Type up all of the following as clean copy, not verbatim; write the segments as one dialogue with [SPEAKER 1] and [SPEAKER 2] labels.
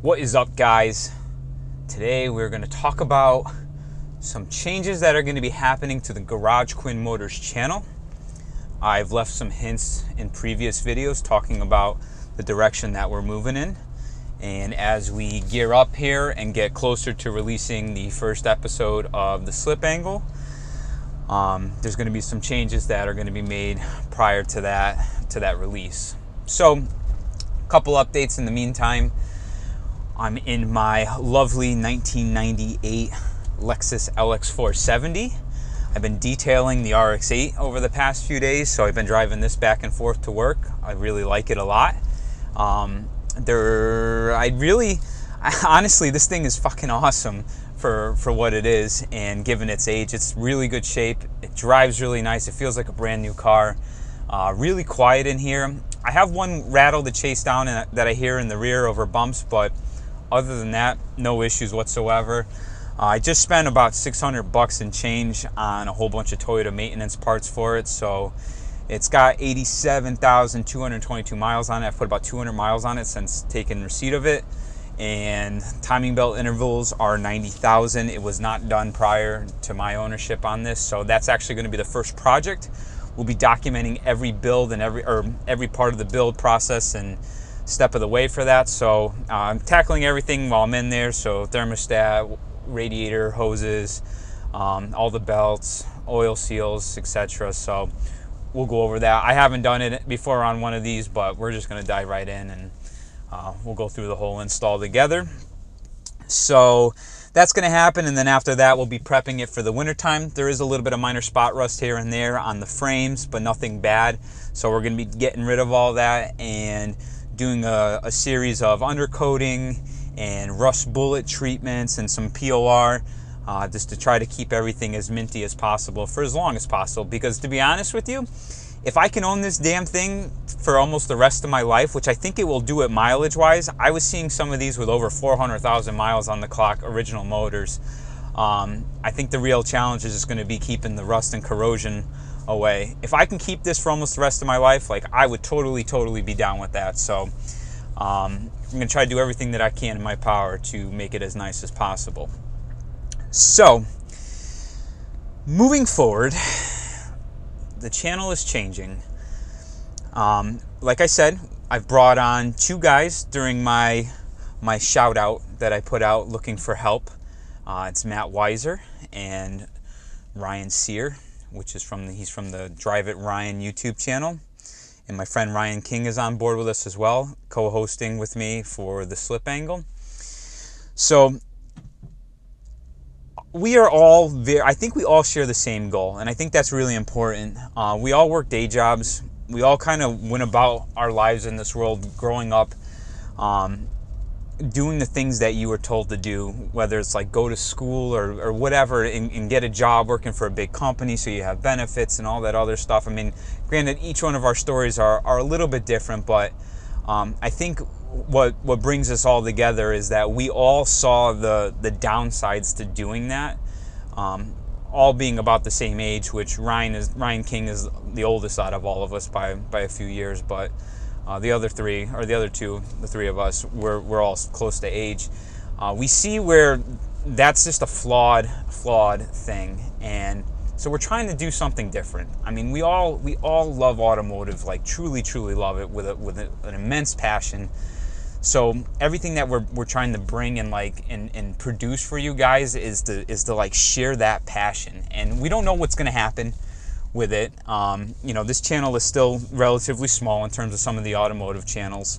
[SPEAKER 1] What is up, guys? Today we're going to talk about some changes that are going to be happening to the Garage Quinn Motors channel. I've left some hints in previous videos talking about the direction that we're moving in. And as we gear up here and get closer to releasing the first episode of the slip angle, there's going to be some changes that are going to be made prior to that release. So, a couple updates in the meantime. I'm in my lovely 1998 Lexus LX 470. I've been detailing the RX-8 over the past few days, so I've been driving this back and forth to work. I really like it a lot. Honestly, this thing is fucking awesome for what it is, and given its age, it's really good shape. It drives really nice. It feels like a brand new car. Really quiet in here. I have one rattle to chase down that I hear in the rear over bumps, but other than that, no issues whatsoever. I just spent about $600 and change on a whole bunch of Toyota maintenance parts for it, so it's got 87,222 miles on it. I've put about 200 miles on it since taking receipt of it. And timing belt intervals are 90,000. It was not done prior to my ownership on this, so that's actually going to be the first project. We'll be documenting every build and every part of the build process and step of the way for that. So I'm tackling everything while I'm in there. So thermostat, radiator, hoses, all the belts, oil seals, etc. So we'll go over that. I haven't done it before on one of these, but we're just going to dive right in and we'll go through the whole install together. So that's going to happen, and then after that we'll be prepping it for the winter time. There is a little bit of minor spot rust here and there on the frames, but nothing bad. So we're going to be getting rid of all that and doing a series of undercoating and rust bullet treatments and some POR just to try to keep everything as minty as possible for as long as possible. Because to be honest with you, if I can own this damn thing for almost the rest of my life, which I think it will do it mileage-wise, I was seeing some of these with over 400,000 miles on the clock, original motors. I think the real challenge is just going to be keeping the rust and corrosion away. If I can keep this for almost the rest of my life, like, I would totally be down with that. So I'm going to try to do everything that I can in my power to make it as nice as possible. So, moving forward, the channel is changing. Like I said, I've brought on two guys during my shout out that I put out looking for help. It's Matt Weiser and Ryan Sear, which is he's from the Drive It Ryan YouTube channel. And my friend Ryan King is on board with us as well, co-hosting with me for the slip angle. So we are all I think we all share the same goal, and I think that's really important. We all work day jobs. We all kind of went about our lives in this world growing up doing the things that you were told to do, whether it's like go to school or whatever, and get a job working for a big company so you have benefits and all that other stuff. I mean, granted, each one of our stories are a little bit different, but I think what brings us all together is that we all saw the downsides to doing that, all being about the same age, which Ryan King is the oldest out of all of us by a few years, but the other three of us, we're all close to age. We see where that's just a flawed thing, and so we're trying to do something different. I mean, we all love automotive, like truly love it with an immense passion. So everything that we're trying to bring and produce for you guys is to like share that passion. And we don't know what's going to happen with it. You know, this channel is still relatively small in terms of some of the automotive channels.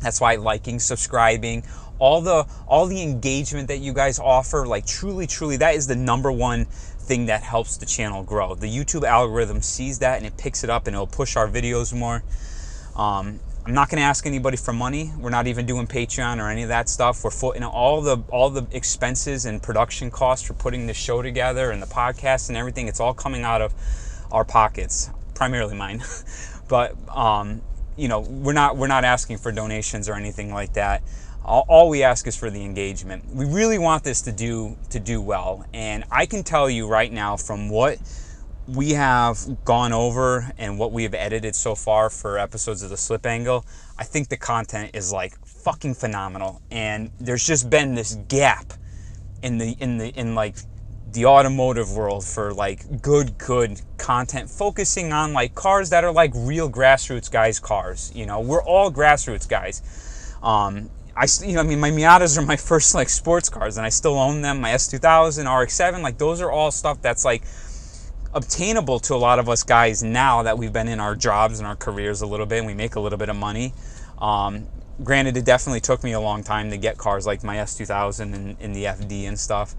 [SPEAKER 1] That's why liking, subscribing, all the engagement that you guys offer, like truly, that is the number one thing that helps the channel grow. The YouTube algorithm sees that and it picks it up and it'll push our videos more. I'm not going to ask anybody for money. We're not even doing Patreon or any of that stuff. We're footing all the expenses and production costs for putting this show together and the podcast and everything. It's all coming out of our pockets, primarily mine. But you know, we're not asking for donations or anything like that. All we ask is for the engagement. We really want this to do well, and I can tell you right now, from what we have gone over and what we have edited so far for episodes of the Slip Angle, I think the content is like fucking phenomenal. And there's just been this gap in like the automotive world for like good content, focusing on like cars that are like real grassroots guys cars. You know, we're all grassroots guys. I mean, my Miatas are my first like sports cars, and I still own them. My S2000, RX-7, like those are all stuff that's like obtainable to a lot of us guys now that we've been in our jobs and our careers a little bit, and we make a little bit of money. Granted, it definitely took me a long time to get cars like my S2000 and in the FD and stuff,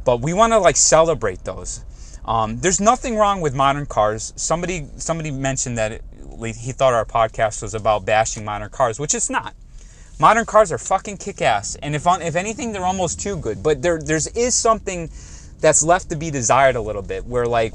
[SPEAKER 1] but we want to like celebrate those. There's nothing wrong with modern cars. Somebody mentioned that he thought our podcast was about bashing modern cars, which it's not. Modern cars are fucking kick-ass, and if anything, they're almost too good. But there is something that's left to be desired a little bit, where like,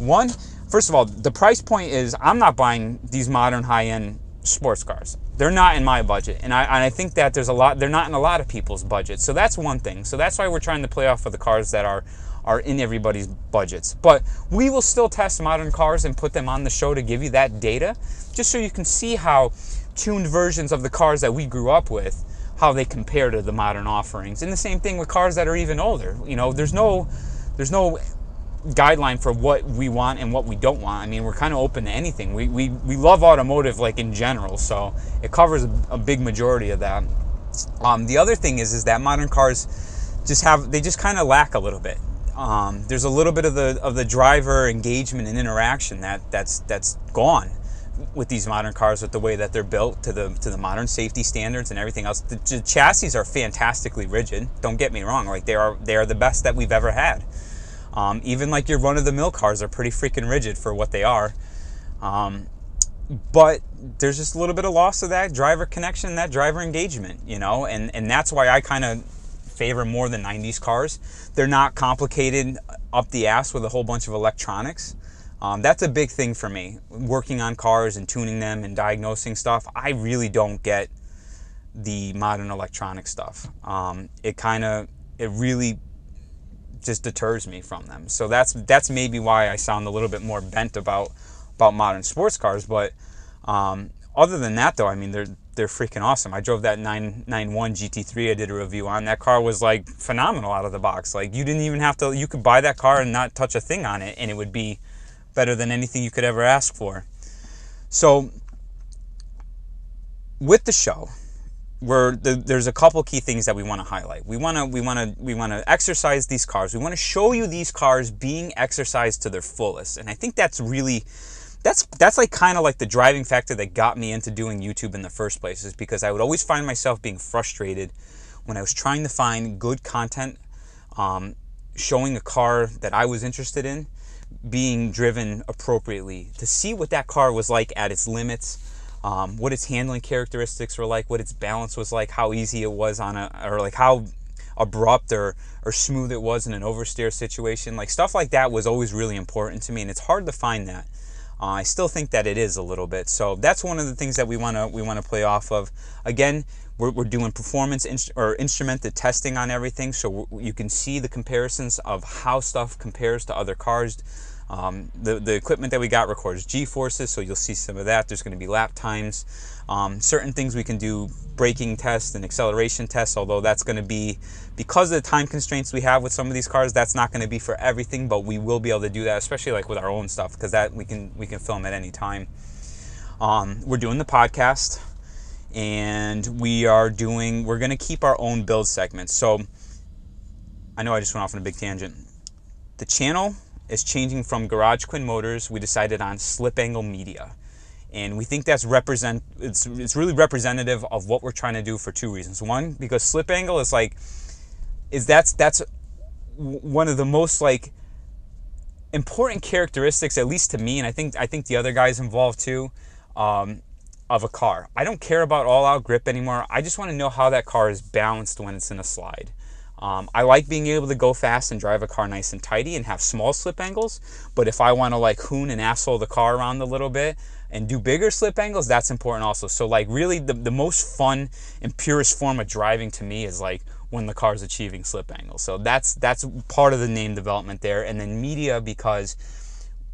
[SPEAKER 1] first of all, the price point is, I'm not buying these modern high-end sports cars. They're not in my budget, and I think that they're not in a lot of people's budget. So that's one thing. So that's why we're trying to play off of the cars that are in everybody's budgets. But we will still test modern cars and put them on the show to give you that data, just so you can see how tuned versions of the cars that we grew up with, how they compare to the modern offerings. And the same thing with cars that are even older. You know, there's no guideline for what we want and what we don't want. I mean, we're kind of open to anything. We love automotive like in general, so it covers a big majority of that. The other thing is that modern cars just kind of lack a little bit. There's a little bit of the driver engagement and interaction that's gone with these modern cars, with the way that they're built to the modern safety standards and everything else. The chassis are fantastically rigid. Don't get me wrong, like they are the best that we've ever had. Even like your run-of-the-mill cars are pretty freaking rigid for what they are. But there's just a little bit of loss of that driver connection, that driver engagement, you know, and that's why I kind of favor more the 90s cars. They're not complicated up the ass with a whole bunch of electronics. That's a big thing for me, working on cars and tuning them and diagnosing stuff. I really don't get the modern electronic stuff. It really just deters me from them. So that's maybe why I sound a little bit more bent about modern sports cars. But other than that, though, I mean, they're freaking awesome. I drove that 991 GT3 I did a review on. That car was like phenomenal out of the box. Like, you didn't even have to, you could buy that car and not touch a thing on it, and it would be better than anything you could ever ask for. So with the show, there's a couple key things that we want to highlight. We want to exercise these cars. We want to show you these cars being exercised to their fullest. And I think that's like kind of like the driving factor that got me into doing YouTube in the first place, is because I would always find myself being frustrated when I was trying to find good content, showing a car that I was interested in being driven appropriately, to see what that car was like at its limits, what its handling characteristics were like, what its balance was like, how easy it was or like how abrupt or smooth it was in an oversteer situation. Like, stuff like that was always really important to me, and it's hard to find that. I still think that it is a little bit. So that's one of the things that we want to play off of. Again, we're doing performance instrumented testing on everything, so you can see the comparisons of how stuff compares to other cars. The equipment that we got records G-forces, so you'll see some of that. There's going to be lap times. Certain things we can do braking tests and acceleration tests, although that's going to be, because of the time constraints we have with some of these cars, that's not going to be for everything, but we will be able to do that, especially like with our own stuff, because that we can film at any time. We're doing the podcast, and we're going to keep our own build segments. So I know I just went off on a big tangent. The channel is changing from Garage Quinn Motors. We decided on Slip Angle Media, and we think that's it's really representative of what we're trying to do for two reasons. One, because Slip Angle that's one of the most like important characteristics, at least to me, and I think the other guys involved too, of a car. I don't care about all-out grip anymore. I just want to know how that car is balanced when it's in a slide. I like being able to go fast and drive a car nice and tidy and have small slip angles, but if I want to like hoon and asshole the car around a little bit and do bigger slip angles, that's important also. So like really the most fun and purest form of driving to me is like when the car is achieving slip angles. So that's part of the name development there. And then media, because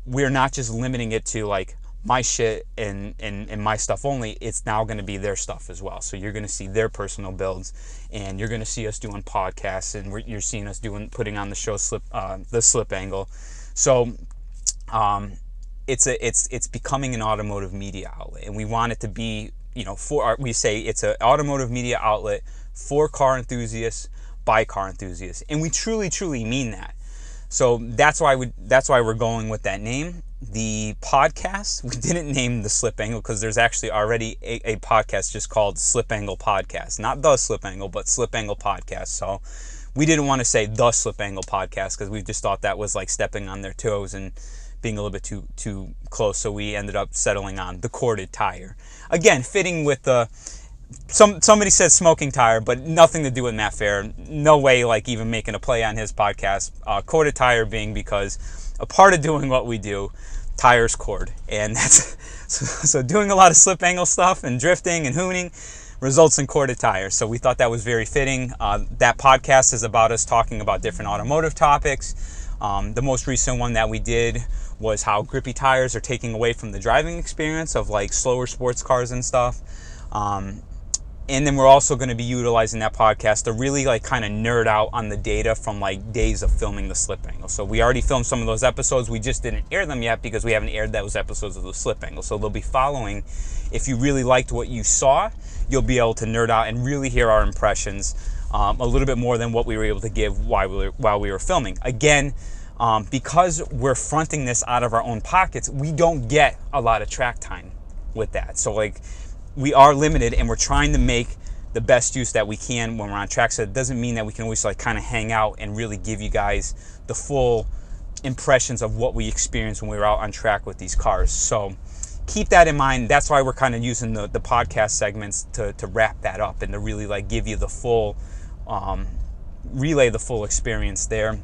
[SPEAKER 1] we're not just limiting it to like my shit and my stuff only. It's now going to be their stuff as well. So you're going to see their personal builds, and you're going to see us doing podcasts, and you're seeing us putting on the show the Slip Angle. So it's becoming an automotive media outlet, and we want it to be, we say it's an automotive media outlet for car enthusiasts by car enthusiasts, and we truly mean that. So that's why we're going with that name. The podcast, we didn't name the Slip Angle because there's actually already a podcast just called Slip Angle Podcast. Not the Slip Angle, but Slip Angle Podcast. So we didn't want to say the Slip Angle Podcast because we just thought that was like stepping on their toes and being a little bit too close. So we ended up settling on the Corded Tire. Again, fitting with the... Somebody said smoking tire, but nothing to do with Matt Fair. No way like even making a play on his podcast. Corded Tire being because a part of doing what we do, tires cord. And that's so doing a lot of slip angle stuff and drifting and hooning results in Corded Tire. So we thought that was very fitting. That podcast is about us talking about different automotive topics. The most recent one that we did was how grippy tires are taking away from the driving experience of like slower sports cars and stuff. And then we're also going to be utilizing that podcast to really like kind of nerd out on the data from like days of filming the Slip Angle. So we already filmed some of those episodes. We just didn't air them yet because we haven't aired those episodes of the Slip Angle. So they'll be following. If you really liked what you saw, you'll be able to nerd out and really hear our impressions a little bit more than what we were able to give while we were filming. Again, because we're fronting this out of our own pockets, we don't get a lot of track time with that. So like, we are limited, and we're trying to make the best use that we can when we're on track. So it doesn't mean that we can always like kind of hang out and really give you guys the full impressions of what we experienced when we were out on track with these cars. So keep that in mind. That's why we're kind of using the podcast segments to wrap that up and to really like give you the full, relay the full experience there.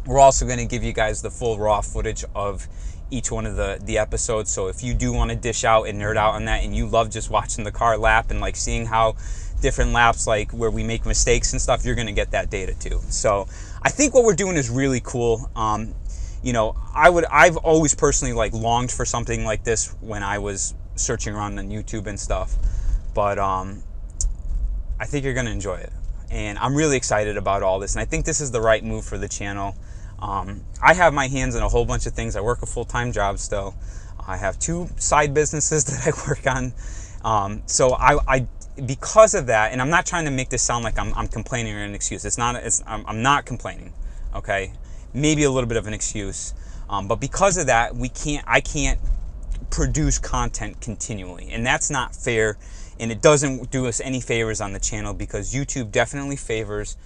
[SPEAKER 1] We're also going to give you guys the full raw footage of each one of the episodes. So if you do want to dish out and nerd out on that, and you love just watching the car lap and like seeing how different laps, like where we make mistakes and stuff, you're going to get that data too. So I think what we're doing is really cool. I've always personally like longed for something like this when I was searching around on YouTube and stuff, but I think you're going to enjoy it, and I'm really excited about all this, and I think this is the right move for the channel. I have my hands in a whole bunch of things. I work a full-time job still. I have 2 side businesses that I work on. So I because of that, and I'm not trying to make this sound like I'm complaining or an excuse. I'm not complaining, okay? Maybe a little bit of an excuse. But because of that, I can't produce content continually, and that's not fair, and it doesn't do us any favors on the channel, because YouTube definitely favors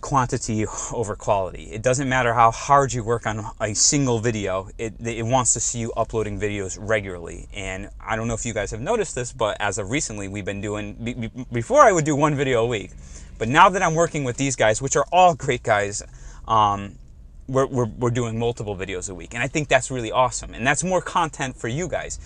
[SPEAKER 1] quantity over quality. It doesn't matter how hard you work on a single video, it wants to see you uploading videos regularly. And I don't know if you guys have noticed this, but as of recently, we've been doing, before I would do 1 video a week, but now that I'm working with these guys, which are all great guys, we're doing multiple videos a week, and I think that's really awesome, and that's more content for you guys.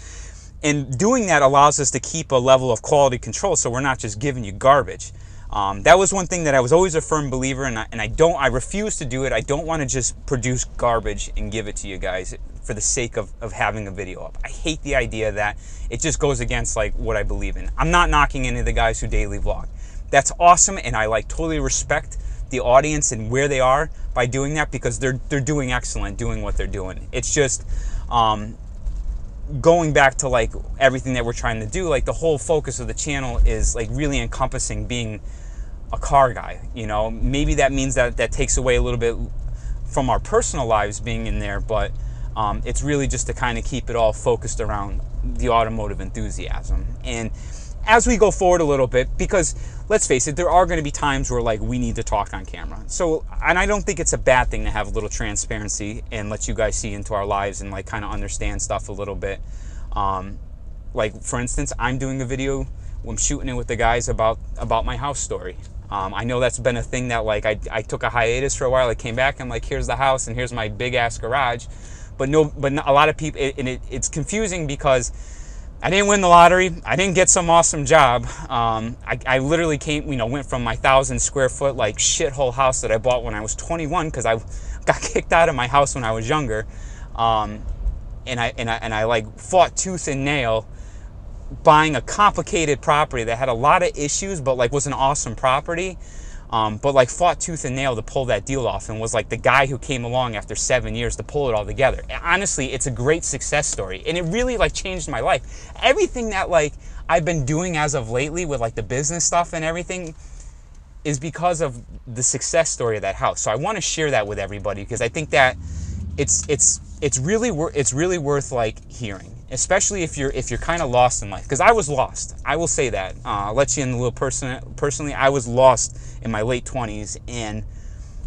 [SPEAKER 1] And doing that allows us to keep a level of quality control, so we're not just giving you garbage. That was one thing that I was always a firm believer in, and I refuse to do it. I don't want to just produce garbage and give it to you guys for the sake of having a video up. I hate the idea that it just goes against like what I believe in. I'm not knocking any of the guys who daily vlog. That's awesome, and I like totally respect the audience and where they are by doing that, because they're doing excellent doing what they're doing. It's just going back to like everything that we're trying to do, like the whole focus of the channel is like really encompassing being a car guy. Maybe that means that takes away a little bit from our personal lives being in there, but it's really just to kind of keep it all focused around the automotive enthusiasm. And as we go forward a little bit, because let's face it, there are going to be times where like we need to talk on camera. So, and I don't think it's a bad thing to have a little transparency and let you guys see into our lives and like kind of understand stuff a little bit. Like for instance, I'm doing a video, I'm shooting it with the guys about my house story. I know that's been a thing that like I took a hiatus for a while. I came back and like, here's the house and here's my big ass garage. But a lot of people, it's confusing because I didn't win the lottery. I didn't get some awesome job. I literally went from my 1,000 square foot like shithole house that I bought when I was 21 because I got kicked out of my house when I was younger. And I like fought tooth and nail buying a complicated property that had a lot of issues, but like was an awesome property. But like fought tooth and nail to pull that deal off, and was like the guy who came along after 7 years to pull it all together. And honestly, it's a great success story, and it really like changed my life. Everything that like I've been doing as of lately with like the business stuff and everything is because of the success story of that house. So I want to share that with everybody, because I think that it's really worth like hearing, especially if you're kind of lost in life. Because I was lost, I will say that. I'll let you in a little personally. I was lost in my late 20s, and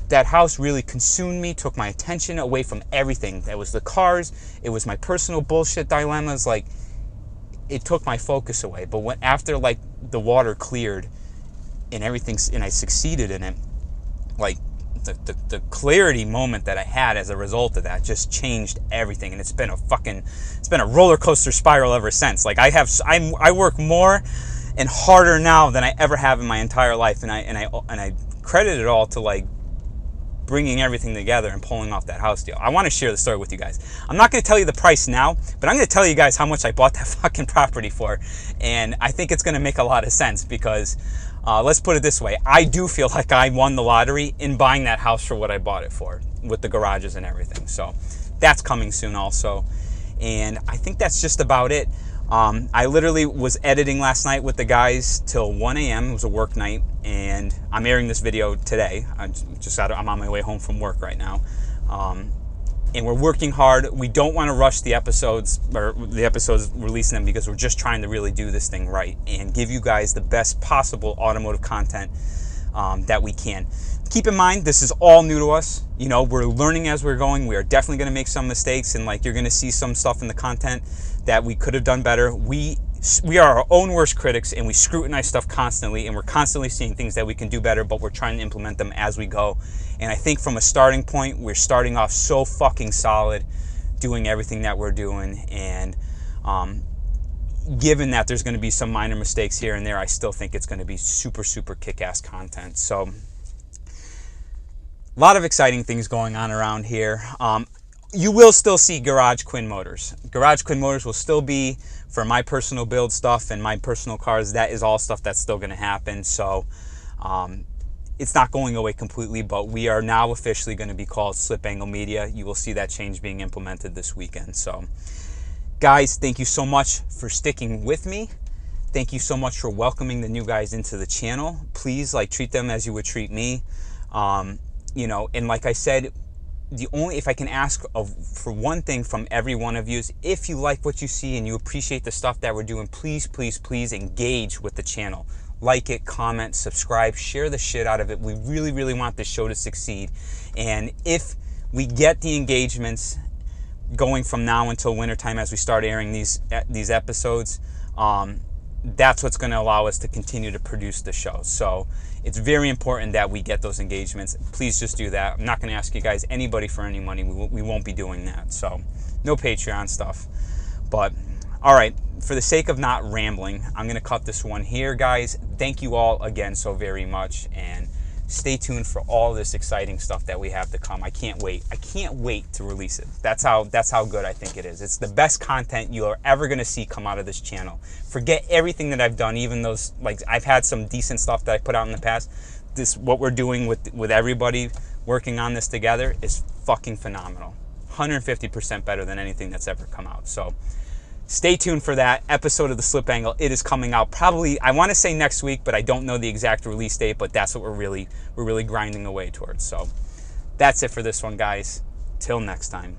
[SPEAKER 1] that house really consumed me, took my attention away from everything. That was the cars, it was my personal bullshit dilemmas. Like, it took my focus away. But when after like the water cleared and everything, and I succeeded in it, like the clarity moment that I had as a result of that just changed everything. And it's been a roller coaster spiral ever since. Like I work more and harder now than I ever have in my entire life, and I credit it all to like bringing everything together and pulling off that house deal. I want to share the story with you guys. I'm not going to tell you the price now, but I'm going to tell you guys how much I bought that fucking property for, and I think it's going to make a lot of sense, because let's put it this way, I do feel like I won the lottery in buying that house for what I bought it for, with the garages and everything. So that's coming soon also, and I think that's just about it. I literally was editing last night with the guys till 1 a.m. It was a work night, and I'm airing this video today. I'm on my way home from work right now. And we're working hard. We don't want to rush the episodes, or the episodes releasing them, because we're just trying to really do this thing right and give you guys the best possible automotive content that we can. Keep in mind, this is all new to us. You know, we're learning as we're going. We are definitely going to make some mistakes, and like you're going to see some stuff in the content that we could have done better. We are our own worst critics, and we scrutinize stuff constantly, and we're constantly seeing things that we can do better, but we're trying to implement them as we go. And I think from a starting point, we're starting off so fucking solid, doing everything that we're doing. And given that there's going to be some minor mistakes here and there, I still think it's going to be super, super kick-ass content. So a lot of exciting things going on around here. You will still see Garage Quinn Motors. Garage Quinn Motors will still be for my personal build stuff and my personal cars. That is all stuff that's still going to happen. So it's not going away completely, but we are now officially going to be called Slip Angle Media. You will see that change being implemented this weekend. So guys, thank you so much for sticking with me. Thank you so much for welcoming the new guys into the channel. Please like treat them as you would treat me. You know, and like I said, if I can ask for one thing from every one of you, is if you like what you see and you appreciate the stuff that we're doing, please, please, please engage with the channel. Like it, comment, subscribe, share the shit out of it. We really, really want this show to succeed. And if we get the engagements going from now until wintertime as we start airing these episodes, that's what's going to allow us to continue to produce the show. So it's very important that we get those engagements. Please just do that. I'm not going to ask you guys anybody for any money. We won't be doing that. So no Patreon stuff. But all right, for the sake of not rambling, I'm going to cut this one here, guys. Thank you all again so very much, and stay tuned for all this exciting stuff that we have to come. I can't wait. I can't wait to release it. That's how good I think it is. It's the best content you are ever going to see come out of this channel. Forget everything that I've done, even those, like, I've had some decent stuff that I put out in the past. What we're doing with everybody working on this together is fucking phenomenal. 150% better than anything that's ever come out. So stay tuned for that episode of the Slip Angle. It is coming out probably, I want to say next week, but I don't know the exact release date, but that's what we're really grinding away towards. So that's it for this one, guys. Till next time.